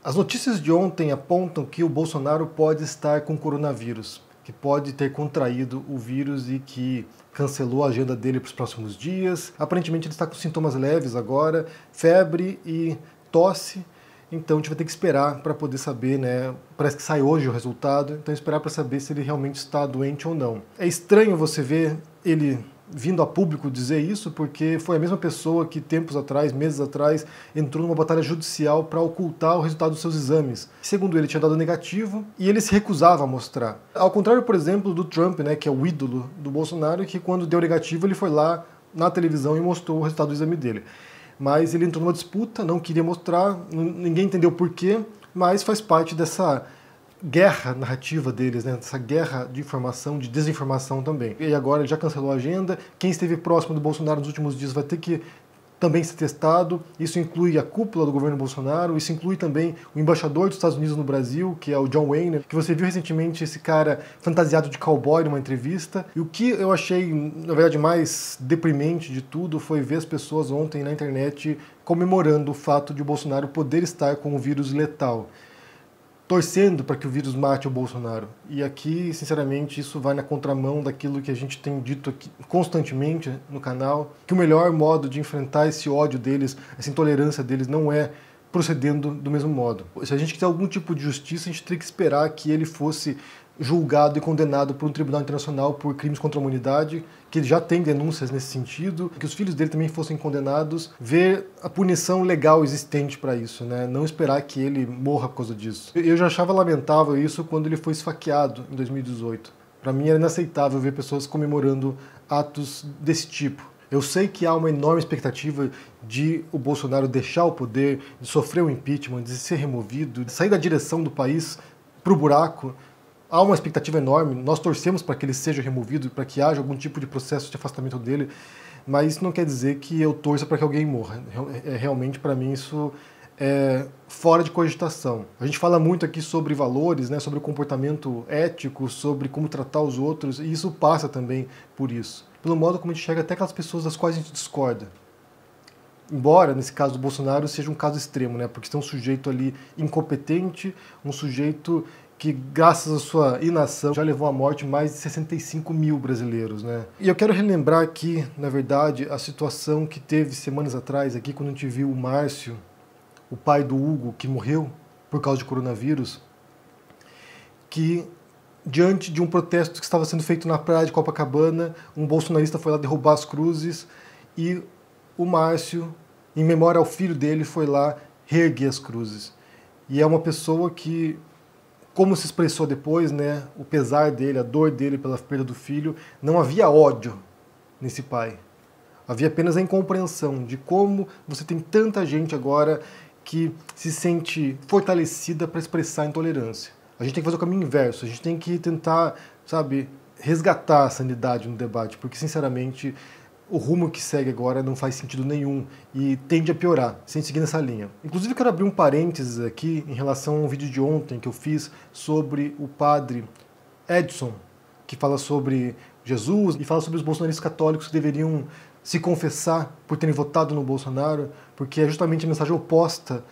As notícias de ontem apontam que o Bolsonaro pode estar com coronavírus, que pode ter contraído o vírus e que cancelou a agenda dele para os próximos dias. Aparentemente ele está com sintomas leves agora, febre e tosse. Então a gente vai ter que esperar para poder saber, né? Parece que sai hoje o resultado, então esperar para saber se ele realmente está doente ou não. É estranho você ver ele vindo a público dizer isso, porque foi a mesma pessoa que tempos atrás, meses atrás, entrou numa batalha judicial para ocultar o resultado dos seus exames. Segundo ele, tinha dado negativo e ele se recusava a mostrar. Ao contrário, por exemplo, do Trump, né, que é o ídolo do Bolsonaro, que quando deu negativo ele foi lá na televisão e mostrou o resultado do exame dele. Mas ele entrou numa disputa, não queria mostrar, ninguém entendeu por quê, mas faz parte dessa guerra narrativa deles, né? Essa guerra de informação, de desinformação também. E agora ele já cancelou a agenda, quem esteve próximo do Bolsonaro nos últimos dias vai ter que também ser testado, isso inclui a cúpula do governo Bolsonaro, isso inclui também o embaixador dos Estados Unidos no Brasil, que é o John Wayne, que você viu recentemente esse cara fantasiado de cowboy numa entrevista. E o que eu achei, na verdade, mais deprimente de tudo foi ver as pessoas ontem na internet comemorando o fato de o Bolsonaro poder estar com o vírus letal, torcendo para que o vírus mate o Bolsonaro. E aqui, sinceramente, isso vai na contramão daquilo que a gente tem dito aqui constantemente no canal, que o melhor modo de enfrentar esse ódio deles, essa intolerância deles, não é procedendo do mesmo modo. Se a gente quiser algum tipo de justiça, a gente teria que esperar que ele fosse julgado e condenado por um tribunal internacional por crimes contra a humanidade, que ele já tem denúncias nesse sentido, que os filhos dele também fossem condenados, ver a punição legal existente para isso, né? Não esperar que ele morra por causa disso. Eu já achava lamentável isso quando ele foi esfaqueado em 2018. Para mim era inaceitável ver pessoas comemorando atos desse tipo. Eu sei que há uma enorme expectativa de o Bolsonaro deixar o poder, de sofrer o impeachment, de ser removido, de sair da direção do país para o buraco. Há uma expectativa enorme, nós torcemos para que ele seja removido, para que haja algum tipo de processo de afastamento dele, mas isso não quer dizer que eu torça para que alguém morra. Realmente, para mim, isso é fora de cogitação. A gente fala muito aqui sobre valores, né, sobre o comportamento ético, sobre como tratar os outros, e isso passa também por isso. Pelo modo como a gente chega até aquelas pessoas das quais a gente discorda. Embora, nesse caso do Bolsonaro, seja um caso extremo, né, porque tem um sujeito ali incompetente, um sujeito que, graças à sua inação, já levou à morte mais de 65 mil brasileiros, né? E eu quero relembrar aqui, na verdade, a situação que teve semanas atrás, aqui, quando a gente viu o Márcio, o pai do Hugo, que morreu por causa de coronavírus, que, diante de um protesto que estava sendo feito na praia de Copacabana, um bolsonarista foi lá derrubar as cruzes e o Márcio, em memória ao filho dele, foi lá reerguer as cruzes. E é uma pessoa que, como se expressou depois, né, o pesar dele, a dor dele pela perda do filho, não havia ódio nesse pai. Havia apenas a incompreensão de como você tem tanta gente agora que se sente fortalecida para expressar intolerância. A gente tem que fazer o caminho inverso, a gente tem que tentar, sabe, resgatar a sanidade no debate, porque, sinceramente, o rumo que segue agora não faz sentido nenhum e tende a piorar, sem seguir nessa linha. Inclusive, eu quero abrir um parênteses aqui em relação a um vídeo de ontem que eu fiz sobre o padre Edson, que fala sobre Jesus e fala sobre os bolsonaristas católicos que deveriam se confessar por terem votado no Bolsonaro, porque é justamente a mensagem oposta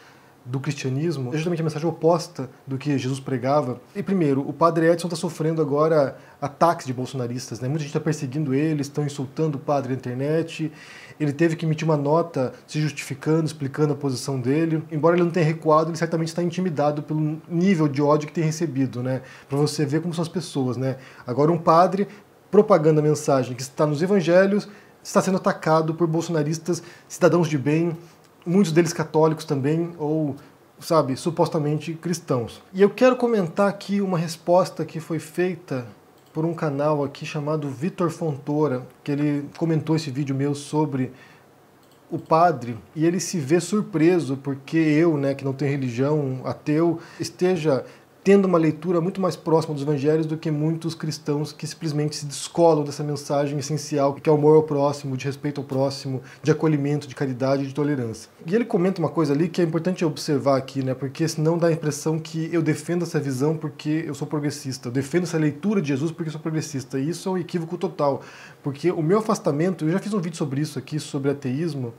do cristianismo, é justamente a mensagem oposta do que Jesus pregava. E primeiro, o padre Edson está sofrendo agora ataques de bolsonaristas, né? Muita gente está perseguindo ele, estão insultando o padre na internet. Ele teve que emitir uma nota se justificando, explicando a posição dele. Embora ele não tenha recuado, ele certamente está intimidado pelo nível de ódio que tem recebido, né? Para você ver como são as pessoas, né? Agora um padre propagando a mensagem que está nos evangelhos está sendo atacado por bolsonaristas, cidadãos de bem, muitos deles católicos também, ou, sabe, supostamente cristãos. E eu quero comentar aqui uma resposta que foi feita por um canal aqui chamado Vitor Fontoura, que ele comentou esse vídeo meu sobre o padre, e ele se vê surpreso porque eu, né, que não tenho religião, ateu, esteja tendo uma leitura muito mais próxima dos evangelhos do que muitos cristãos que simplesmente se descolam dessa mensagem essencial, que é o amor ao próximo, de respeito ao próximo, de acolhimento, de caridade e de tolerância. E ele comenta uma coisa ali que é importante observar aqui, né, porque senão dá a impressão que eu defendo essa visão porque eu sou progressista, eu defendo essa leitura de Jesus porque eu sou progressista, e isso é um equívoco total, porque o meu afastamento, eu já fiz um vídeo sobre isso aqui, sobre ateísmo,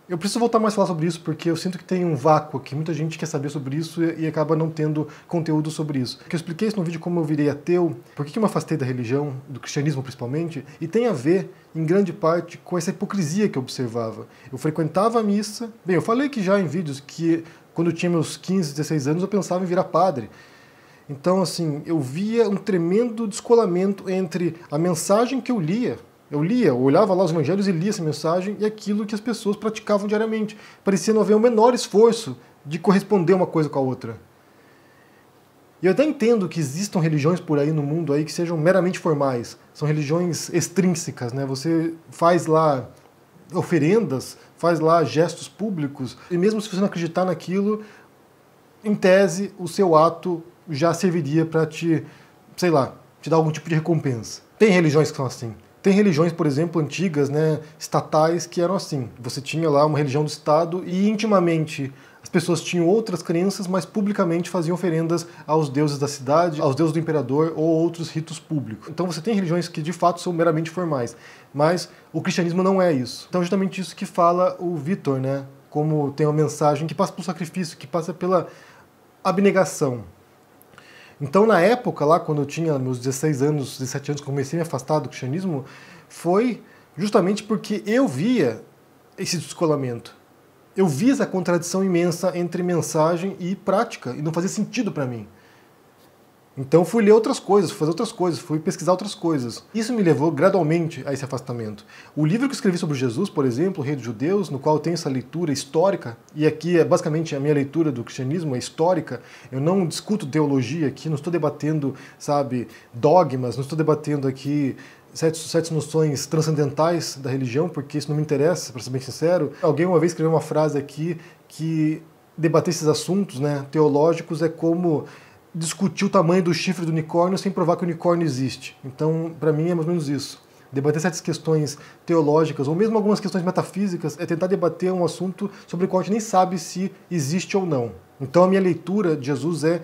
Eu preciso voltar mais a falar sobre isso, porque eu sinto que tem um vácuo aqui. Muita gente quer saber sobre isso e acaba não tendo conteúdo sobre isso. Porque eu expliquei isso no vídeo como eu virei ateu, por que eu me afastei da religião, do cristianismo principalmente, e tem a ver, em grande parte, com essa hipocrisia que eu observava. Eu frequentava a missa. Bem, eu falei que já em vídeos que quando eu tinha meus 15, 16 anos eu pensava em virar padre. Então, assim, eu via um tremendo descolamento entre a mensagem que eu lia. Eu olhava lá os evangelhos e lia essa mensagem e aquilo que as pessoas praticavam diariamente. Parecia não haver o menor esforço de corresponder uma coisa com a outra. E eu até entendo que existam religiões por aí no mundo aí que sejam meramente formais. São religiões extrínsecas, né? Você faz lá oferendas, faz lá gestos públicos, e mesmo se você não acreditar naquilo, em tese, o seu ato já serviria para te, sei lá, te dar algum tipo de recompensa. Tem religiões que são assim. Tem religiões, por exemplo, antigas, né, estatais, que eram assim. Você tinha lá uma religião do Estado e intimamente as pessoas tinham outras crenças, mas publicamente faziam oferendas aos deuses da cidade, aos deuses do imperador ou outros ritos públicos. Então você tem religiões que de fato são meramente formais, mas o cristianismo não é isso. Então é justamente isso que fala o Vitor, né, como tem uma mensagem que passa pelo sacrifício, que passa pela abnegação. Então, na época, lá, quando eu tinha meus 16 anos, 17 anos, que comecei a me afastar do cristianismo, foi justamente porque eu via esse descolamento. Eu vi essa contradição imensa entre mensagem e prática, e não fazia sentido para mim. Então fui ler outras coisas, fui fazer outras coisas, fui pesquisar outras coisas. Isso me levou gradualmente a esse afastamento. O livro que eu escrevi sobre Jesus, por exemplo, O Rei dos Judeus, no qual eu tenho essa leitura histórica, e aqui é basicamente a minha leitura do cristianismo, é histórica, eu não discuto teologia aqui, não estou debatendo, sabe, dogmas, não estou debatendo aqui certas noções transcendentais da religião, porque isso não me interessa, para ser bem sincero. Alguém uma vez escreveu uma frase aqui que debater esses assuntos, né, teológicos é como discutir o tamanho do chifre do unicórnio sem provar que o unicórnio existe. Então, para mim, é mais ou menos isso. Debater certas questões teológicas, ou mesmo algumas questões metafísicas, é tentar debater um assunto sobre o qual a gente nem sabe se existe ou não. Então, a minha leitura de Jesus é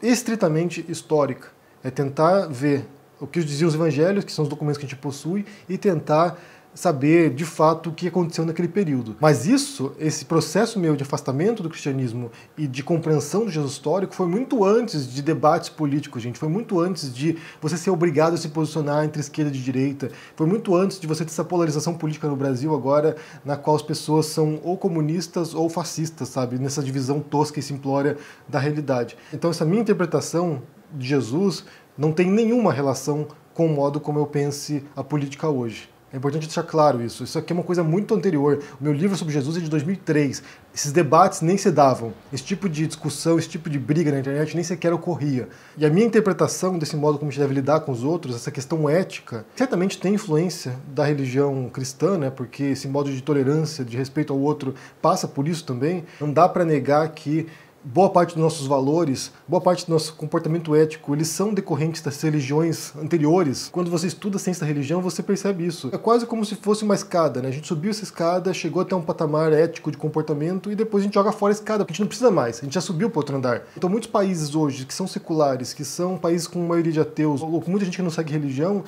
estritamente histórica. É tentar ver o que diziam os evangelhos, que são os documentos que a gente possui, e tentar saber de fato o que aconteceu naquele período. Mas esse processo meu de afastamento do cristianismo e de compreensão do Jesus histórico foi muito antes de debates políticos, gente. Foi muito antes de você ser obrigado a se posicionar entre esquerda e direita. Foi muito antes de você ter essa polarização política no Brasil agora, na qual as pessoas são ou comunistas ou fascistas, sabe? Nessa divisão tosca e simplória da realidade. Então essa minha interpretação de Jesus não tem nenhuma relação com o modo como eu pense a política hoje. É importante deixar claro isso. Isso aqui é uma coisa muito anterior. O meu livro sobre Jesus é de 2003. Esses debates nem se davam. Esse tipo de discussão, esse tipo de briga na internet nem sequer ocorria. E a minha interpretação desse modo como a gente deve lidar com os outros, essa questão ética, certamente tem influência da religião cristã, né? Porque esse modo de tolerância, de respeito ao outro, passa por isso também. Não dá para negar que boa parte dos nossos valores, boa parte do nosso comportamento ético, eles são decorrentes das religiões anteriores. Quando você estuda a ciência da religião, você percebe isso. É quase como se fosse uma escada, né? A gente subiu essa escada, chegou até um patamar ético de comportamento e depois a gente joga fora a escada, porque a gente não precisa mais, a gente já subiu para outro andar. Então muitos países hoje que são seculares, que são países com maioria de ateus, ou com muita gente que não segue religião,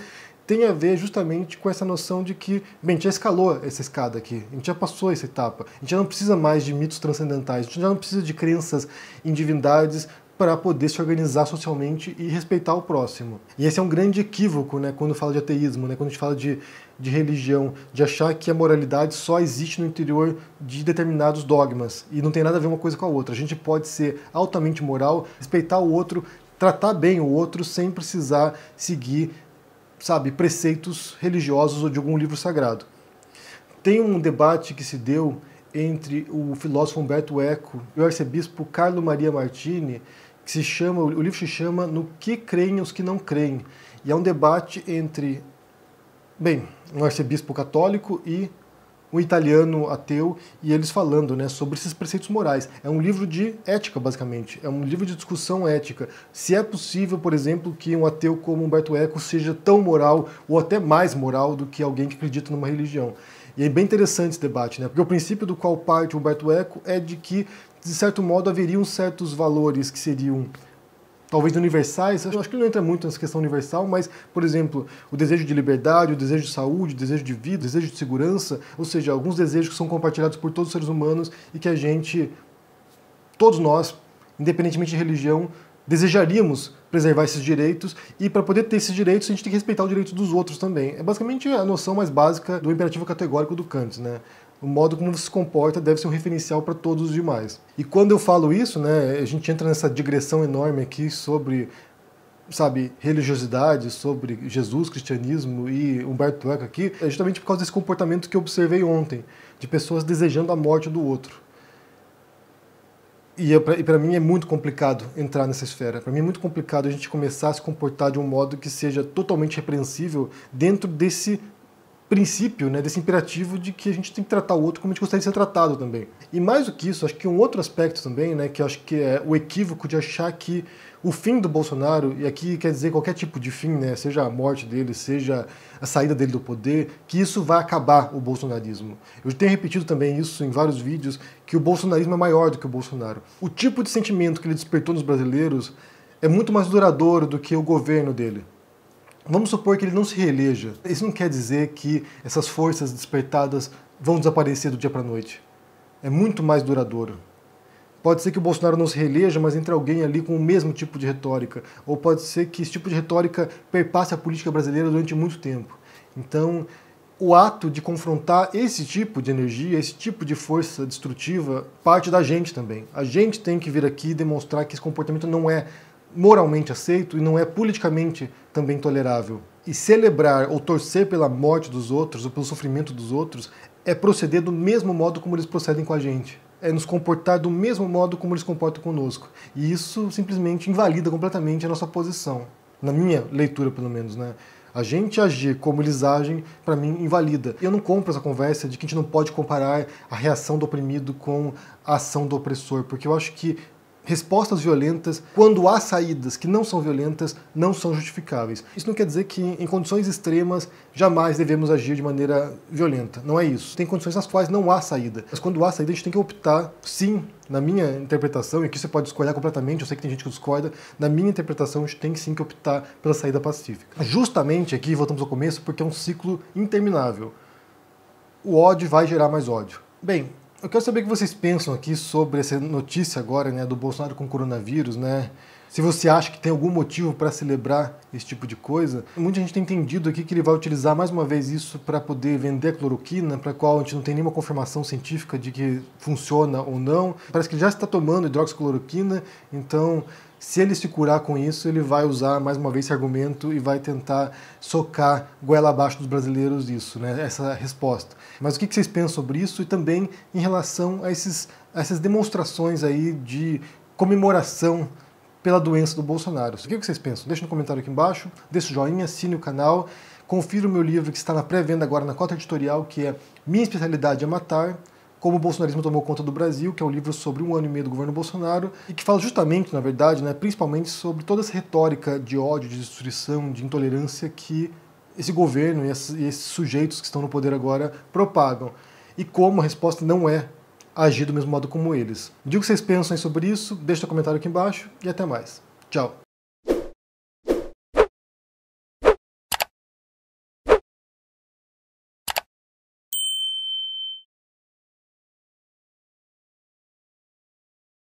tem a ver justamente com essa noção de que, bem, a gente já escalou essa escada aqui, a gente já passou essa etapa, a gente já não precisa mais de mitos transcendentais, a gente já não precisa de crenças em divindades para poder se organizar socialmente e respeitar o próximo. E esse é um grande equívoco, né, quando fala de ateísmo, né, quando a gente fala de religião, de achar que a moralidade só existe no interior de determinados dogmas e não tem nada a ver uma coisa com a outra. A gente pode ser altamente moral, respeitar o outro, tratar bem o outro sem precisar seguir, sabe, preceitos religiosos ou de algum livro sagrado. Tem um debate que se deu entre o filósofo Umberto Eco e o arcebispo Carlo Maria Martini, que se chama, o livro se chama No que creem os que não creem. E é um debate entre, bem, um arcebispo católico e um italiano ateu, e eles falando, né, sobre esses preceitos morais. É um livro de ética, basicamente. É um livro de discussão ética. Se é possível, por exemplo, que um ateu como Umberto Eco seja tão moral, ou até mais moral, do que alguém que acredita numa religião. E é bem interessante esse debate, né? Porque o princípio do qual parte Umberto Eco é de que, de certo modo, haveriam certos valores que seriam talvez universais. Eu acho que ele não entra muito nessa questão universal, mas, por exemplo, o desejo de liberdade, o desejo de saúde, o desejo de vida, o desejo de segurança, ou seja, alguns desejos que são compartilhados por todos os seres humanos e que a gente, todos nós, independentemente de religião, desejaríamos preservar esses direitos, e para poder ter esses direitos a gente tem que respeitar os direitos dos outros também. É basicamente a noção mais básica do imperativo categórico do Kant, né? O modo como você se comporta deve ser um referencial para todos os demais. E quando eu falo isso, né, a gente entra nessa digressão enorme aqui sobre, sabe, religiosidade, sobre Jesus, cristianismo e Humberto Eco aqui, é justamente por causa desse comportamento que eu observei ontem, de pessoas desejando a morte do outro. E para mim é muito complicado entrar nessa esfera. Para mim é muito complicado a gente começar a se comportar de um modo que seja totalmente repreensível dentro desse princípio, né, desse imperativo de que a gente tem que tratar o outro como a gente gostaria de ser tratado também. E mais do que isso, acho que um outro aspecto também, né, que eu acho que é o equívoco de achar que o fim do Bolsonaro, e aqui quer dizer qualquer tipo de fim, né, seja a morte dele, seja a saída dele do poder, que isso vai acabar o bolsonarismo. Eu tenho repetido também isso em vários vídeos, que o bolsonarismo é maior do que o Bolsonaro. O tipo de sentimento que ele despertou nos brasileiros é muito mais duradouro do que o governo dele. Vamos supor que ele não se reeleja. Isso não quer dizer que essas forças despertadas vão desaparecer do dia para a noite. É muito mais duradouro. Pode ser que o Bolsonaro não se reeleja, mas entre alguém ali com o mesmo tipo de retórica. Ou pode ser que esse tipo de retórica perpasse a política brasileira durante muito tempo. Então, o ato de confrontar esse tipo de energia, esse tipo de força destrutiva, parte da gente também. A gente tem que vir aqui e demonstrar que esse comportamento não é moralmente aceito e não é politicamente também tolerável. E celebrar ou torcer pela morte dos outros ou pelo sofrimento dos outros é proceder do mesmo modo como eles procedem com a gente. É nos comportar do mesmo modo como eles se comportam conosco. E isso simplesmente invalida completamente a nossa posição. Na minha leitura, pelo menos, né? A gente agir como eles agem, para mim, invalida. E eu não compro essa conversa de que a gente não pode comparar a reação do oprimido com a ação do opressor, porque eu acho que respostas violentas, quando há saídas que não são violentas, não são justificáveis. Isso não quer dizer que em condições extremas jamais devemos agir de maneira violenta. Não é isso. Tem condições nas quais não há saída. Mas quando há saída, a gente tem que optar, sim, na minha interpretação, e aqui você pode discordar completamente, eu sei que tem gente que discorda, na minha interpretação a gente tem sim que optar pela saída pacífica. Justamente aqui, voltamos ao começo, porque é um ciclo interminável. O ódio vai gerar mais ódio. Bem, eu quero saber o que vocês pensam aqui sobre essa notícia agora, né, do Bolsonaro com coronavírus, né? Se você acha que tem algum motivo para celebrar esse tipo de coisa. Muita gente tem entendido aqui que ele vai utilizar mais uma vez isso para poder vender a cloroquina, para a qual a gente não tem nenhuma confirmação científica de que funciona ou não. Parece que ele já está tomando hidroxicloroquina, então se ele se curar com isso, ele vai usar mais uma vez esse argumento e vai tentar socar goela abaixo dos brasileiros isso, né? Essa resposta. Mas o que vocês pensam sobre isso e também em relação a essas demonstrações aí de comemoração pela doença do Bolsonaro? O que vocês pensam? Deixa no comentário aqui embaixo, deixa o joinha, assine o canal, confira o meu livro que está na pré-venda agora na Cota Editorial, que é Minha Especialidade é Matar, como o bolsonarismo tomou conta do Brasil, que é um livro sobre 1 ano e meio do governo Bolsonaro, e que fala justamente, na verdade, né, principalmente sobre toda essa retórica de ódio, de destruição, de intolerância que esse governo e esses sujeitos que estão no poder agora propagam. E como a resposta não é agir do mesmo modo como eles. Diga o que vocês pensam sobre isso, deixa no comentário aqui embaixo e até mais. Tchau!